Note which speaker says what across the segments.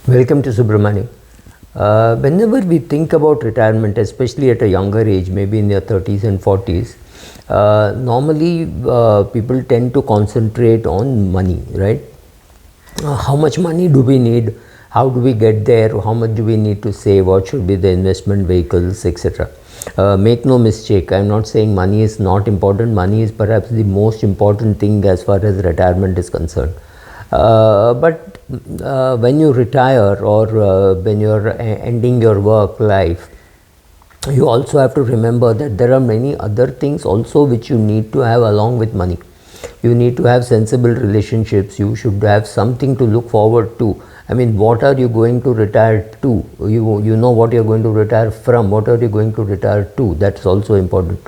Speaker 1: Welcome to Subramani. Whenever we think about retirement, especially at a younger age, maybe in their 30s and 40s, normally people tend to concentrate on money, right? How much money do we need? How do we get there? How much do we need to save? What should be the investment vehicles, etc. Make no mistake, I'm not saying money is not important. Money is perhaps the most important thing as far as retirement is concerned. But when you retire or when you're ending your work life, you also have to remember that there are many other things also which you need to have along with money. You need to have sensible relationships. You should have something to look forward to. I mean, what are you going to retire to? You know what you're going to retire from. What are you going to retire to? That's also important.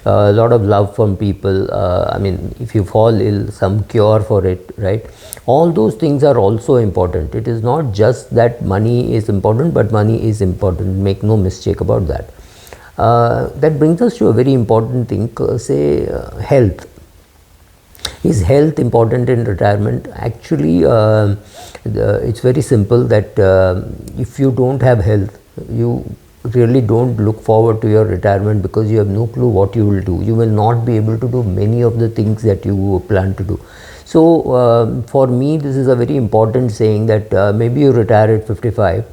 Speaker 1: A lot of love from people. I mean, if you fall ill, some cure for it, right? All those things are also important. It is not just that money is important, but money is important. Make no mistake about that. That brings us to a very important thing, health. Is health important in retirement? Actually, it's very simple that if you don't have health, you really don't look forward to your retirement, because you have no clue what you will do. You will not be able to do many of the things that you plan to do. So for me, this is a very important saying that maybe you retire at 55,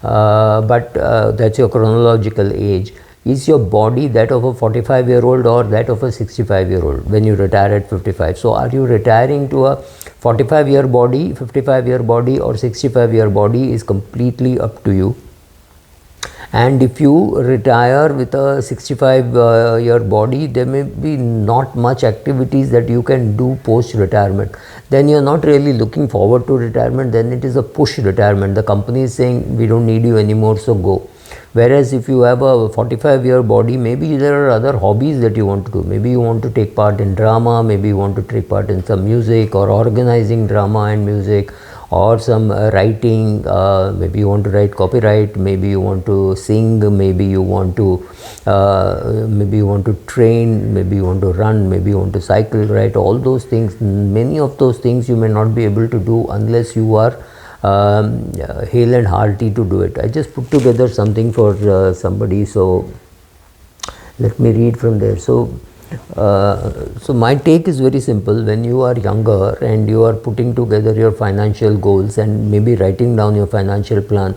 Speaker 1: but that's your chronological age. Is your body that of a 45-year-old or that of a 65-year-old when you retire at 55? So are you retiring to a 45-year body, 55-year body, or 65-year body is completely up to you. And if you retire with a 65-year body, there may be not much activities that you can do post retirement. Then you're not really looking forward to retirement. Then it is a push retirement. The company is saying, we don't need you anymore, so go. Whereas if you have a 45-year body, maybe there are other hobbies that you want to do. Maybe you want to take part in drama, maybe you want to take part in some music or organizing drama and music, or some writing. Maybe you want to write copyright, maybe you want to sing, maybe you want to train, maybe you want to run, maybe you want to cycle, right? All those things, many of those things you may not be able to do unless you are hale and hearty to do it. I just put together something for somebody, so let me read from there. So my take is very simple. When you are younger and you are putting together your financial goals and maybe writing down your financial plan,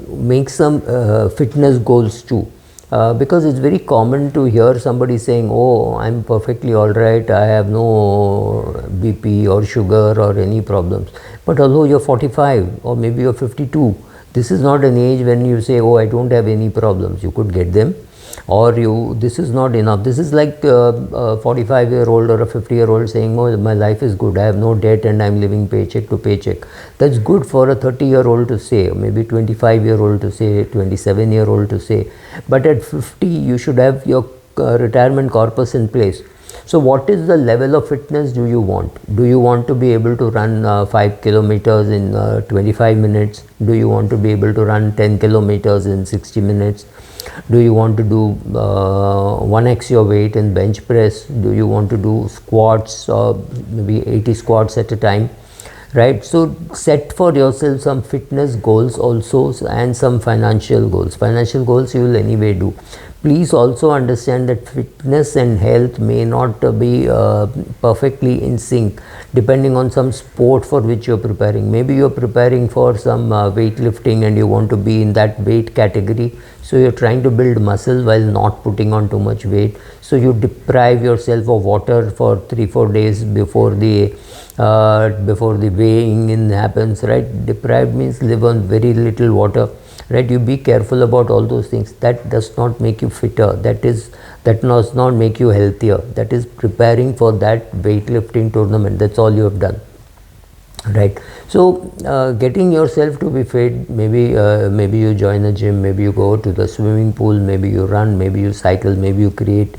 Speaker 1: make some fitness goals too. Because it's very common to hear somebody saying, oh, I'm perfectly all right, I have no BP or sugar or any problems. But although you're 45 or maybe you're 52, this is not an age when you say, oh, I don't have any problems. You could get them, or this is not enough. This is like a 45-year-old or a 50-year-old saying, oh, my life is good, I have no debt and I'm living paycheck to paycheck. That's good for a 30-year-old to say, maybe 25-year-old to say, 27-year-old to say. But at 50, you should have your retirement corpus in place. So what is the level of fitness do you want? Do you want to be able to run 5 kilometers in 25 minutes? Do you want to be able to run 10 kilometers in 60 minutes? Do you want to do 1x your weight in bench press? Do you want to do squats, maybe 80 squats at a time? Right? So set for yourself some fitness goals also, and some financial goals. Financial goals you will anyway do. Please also understand that fitness and health may not be perfectly in sync, depending on some sport for which you're preparing. Maybe you're preparing for some weightlifting and you want to be in that weight category. So you're trying to build muscle while not putting on too much weight. So you deprive yourself of water for 3-4 days before the weighing in happens, right? Deprived means live on very little water, right? You be careful about all those things. That does not make you fitter. That does not make you healthier. That is preparing for that weightlifting tournament. That's all you have done, right? So getting yourself to be fit, maybe you join a gym, maybe you go to the swimming pool, maybe you run, maybe you cycle, maybe you create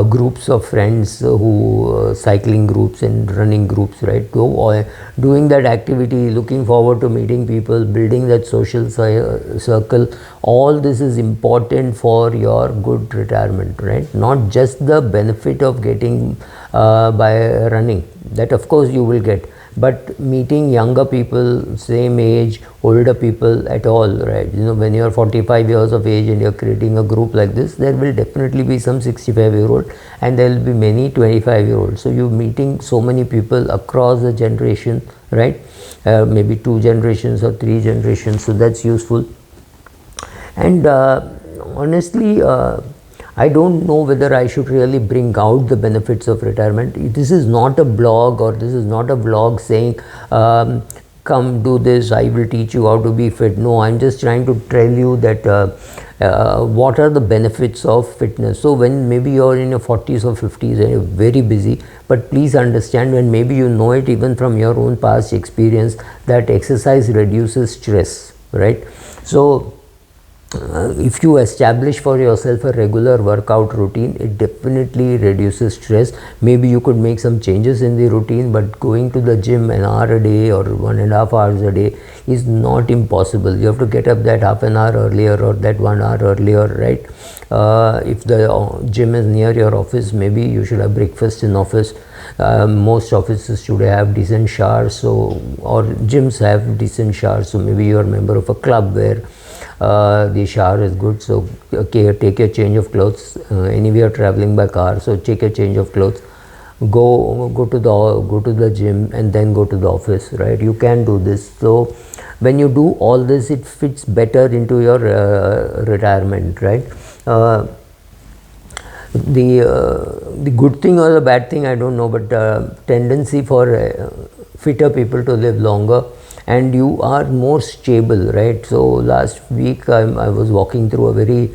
Speaker 1: groups of friends who cycling groups and running groups, right? Doing that activity, looking forward to meeting people, building that social circle. All this is important for your good retirement, right? Not just the benefit of getting by running, that of course you will get, but meeting younger people, same age, older people at all, right? When you're 45 years of age and you're creating a group like this, there will definitely be some 65-year-old and there will be many 25-year-olds. So you're meeting so many people across the generation, right? Maybe 2 generations or 3 generations, so that's useful. And honestly, I don't know whether I should really bring out the benefits of retirement. This is not a blog, or this is not a vlog saying, come do this, I will teach you how to be fit. No, I'm just trying to tell you that what are the benefits of fitness. So when maybe you're in your 40s or 50s and you're very busy, but please understand, when maybe you know it even from your own past experience, that exercise reduces stress, right? So if you establish for yourself a regular workout routine, it definitely reduces stress. Maybe you could make some changes in the routine, but going to the gym an hour a day or 1.5 hours a day is not impossible. You have to get up that half an hour earlier or that 1 hour earlier, right? If the gym is near your office, maybe you should have breakfast in office. Most offices today have decent showers, or gyms have decent showers. So maybe you are a member of a club where the shower is good. So okay, take your change of clothes. Anyway, you're traveling by car, so take a change of clothes. Go to the gym and then go to the office, right? You can do this. So when you do all this, it fits better into your retirement, right? The good thing or the bad thing, I don't know, but tendency for fitter people to live longer, and you are more stable, right? So last week I was walking through a very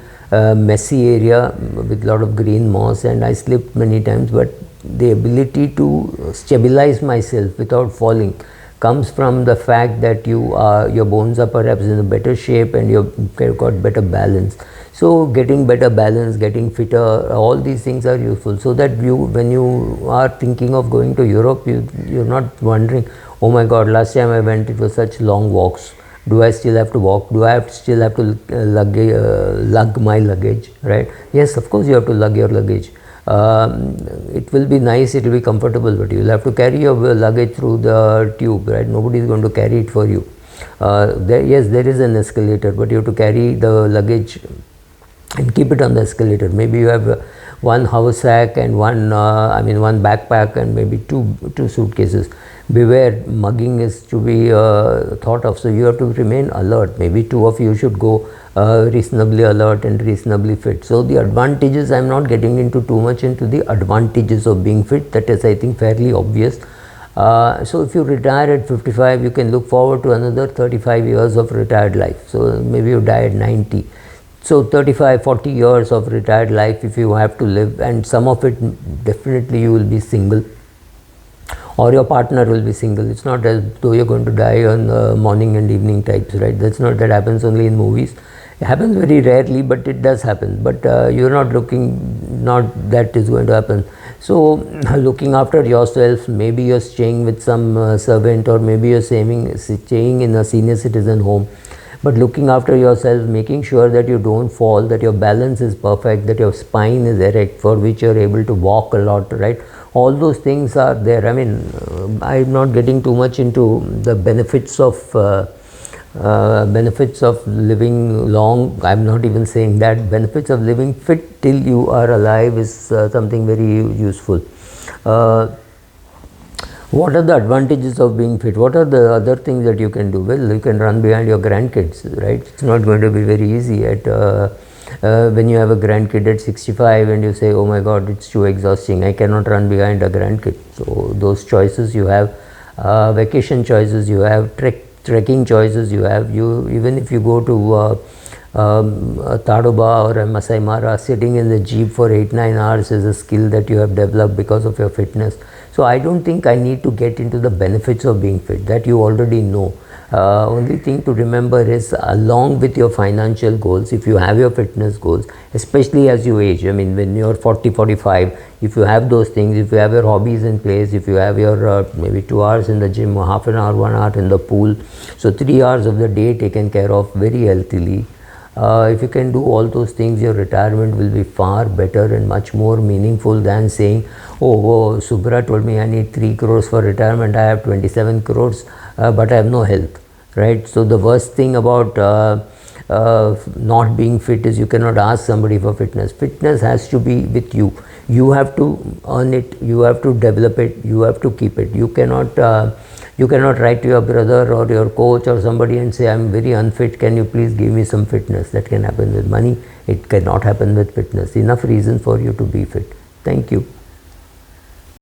Speaker 1: messy area with a lot of green moss, and I slipped many times, but the ability to stabilize myself without falling comes from the fact that your bones are perhaps in a better shape and you've got better balance. So getting better balance, getting fitter, all these things are useful, so that when you are thinking of going to Europe, you're not wondering, oh my God, last time I went, it was such long walks. Do I still have to walk? Do I still have to lug my luggage, right? Yes, of course you have to lug your luggage. It will be nice, it will be comfortable, but you will have to carry your luggage through the tube, right? Nobody is going to carry it for you. Yes, there is an escalator, but you have to carry the luggage and keep it on the escalator. Maybe you have one haversack and one backpack and maybe two suitcases. Beware, mugging is to be thought of, so you have to remain alert. Maybe 2 of you should go reasonably alert and reasonably fit. So the advantages, I'm not getting into too much into the advantages of being fit. That is, I think, fairly obvious. So if you retire at 55, you can look forward to another 35 years of retired life. So maybe you die at 90. So 35-40 years of retired life if you have to live, and some of it definitely you will be single, or your partner will be single. It's not as though you're going to die on morning and evening types, right? That happens only in movies. It happens very rarely, but it does happen. But you're not that is going to happen. So looking after yourself, maybe you're staying with some servant, or maybe you're staying in a senior citizen home. But looking after yourself, making sure that you don't fall, that your balance is perfect, that your spine is erect, for which you're able to walk a lot, right? All those things are there. I mean, I'm not getting too much into the benefits of living long. I'm not even saying that. Benefits of living fit till you are alive is something very useful. What are the advantages of being fit? What are the other things that you can do? Well, you can run behind your grandkids, right? It's not going to be very easy when you have a grandkid at 65 and you say, oh my God, it's too exhausting, I cannot run behind a grandkid. So those choices you have, vacation choices you have, trekking choices you have. Even if you go to Tadoba or a Masai Mara, sitting in the jeep for 8-9 hours is a skill that you have developed because of your fitness. So I don't think I need to get into the benefits of being fit, that you already know. Only thing to remember is, along with your financial goals, if you have your fitness goals, especially as you age, I mean when you're 40-45, if you have those things, if you have your hobbies in place, if you have your maybe 2 hours in the gym, or half an hour, 1 hour in the pool, so 3 hours of the day taken care of very healthily. If you can do all those things, your retirement will be far better and much more meaningful than saying, Subra told me I need 3 crores for retirement, I have 27 crores, but I have no health, right? So the worst thing about not being fit is you cannot ask somebody for fitness. Fitness has to be with you. You have to earn it, you have to develop it, you have to keep it. You cannot write to your brother or your coach or somebody and say, I'm very unfit, can you please give me some fitness? That can happen with money, it cannot happen with fitness. Enough reason for you to be fit. Thank you.